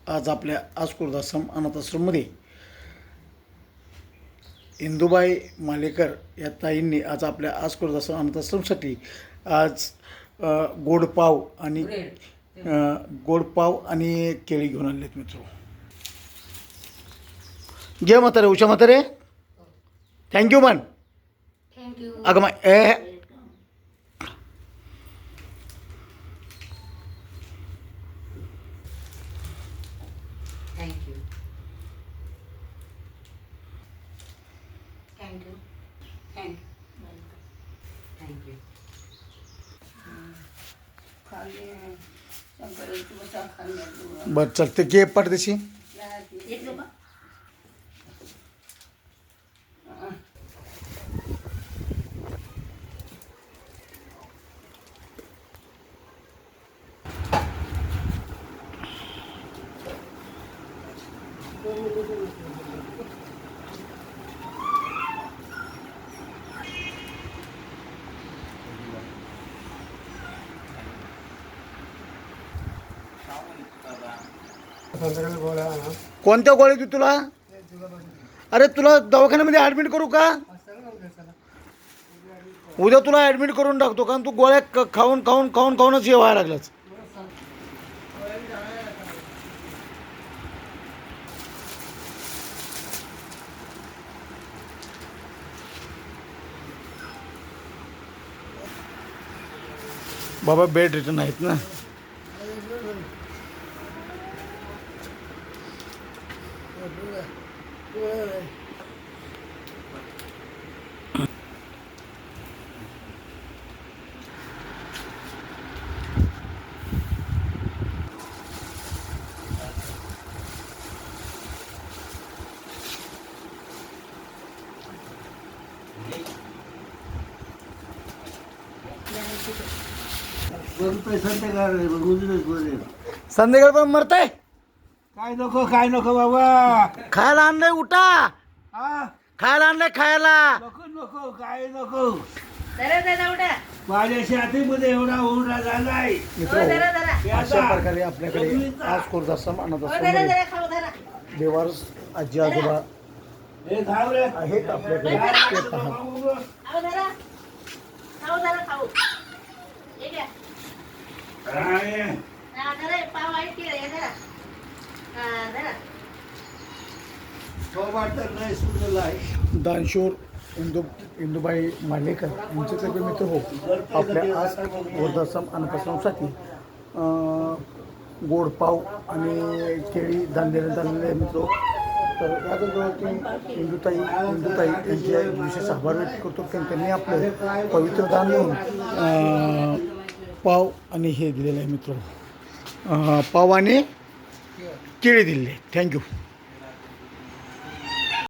आज आपल्या आस्कुर्दाश्रम अनाथाश्रममध्ये इंदुबाई मालेकर या ताईंनी आज आपल्या आस्कुर्दाश्रम अनाथाश्रमसाठी आज गोड पाव आणि केळी घेऊन आणलेत मित्र. जय म्हातारे, उषा म्हातारे, थँक्यू मन. थँक्यू. अगं माय थँक्यू. थँक्यू. थँक्यू. बरं चलते घे पडदेशी. येतो का? कोणत्या गोळ्या देऊ तुला? अरे तुला दवाखान्यामध्ये ॲडमिट करू का? उद्या तुला ॲडमिट करून टाकतो, कारण तू गोळ्या खाऊनच हे व्हायला लागलाच. बाबा बेड रिटर्न आहेत ना. संध्याकाळ पण मरताय. काय नको बाबा. खायला आणलंय, उठा. हा खायला आणलंय, खायला. नको काय नको. जरा जरा उडा. माझ्या छातीमध्ये एवढा ओरडा झालाय. अशा प्रकारे आपल्याकडे आस्कुर्दाश्रम जरा अनाथाश्रममध्ये जरा खाऊ जरा. बेवारस आजी आजोबा हे खाऊ रे. आहेत आपल्याकडे. ते पहा. खाऊ जरा. खाऊ जरा खाऊ. हे घ्या. काय? हा, जरा पाव आहे की रे, जरा. हा, जरा. तो वाटत नाही सुटला आहे. दानशूर इंदुबाई मालेकर यांचे सगळे मित्र हो आपल्या आज वृद्धाश्रम अनाथाश्रमसाठी गोड पाव आणि केळी दान देण्यात आलेले मित्र. तर याचबरोबर इंदुताई यांचे विशेष आभार व्यक्त करतो, कारण त्यांनी आपलं पवित्र दान म्हणून पाव आणि हे दिलेलं आहे मित्र. पाव आणि केळी दिलेले. थँक्यू.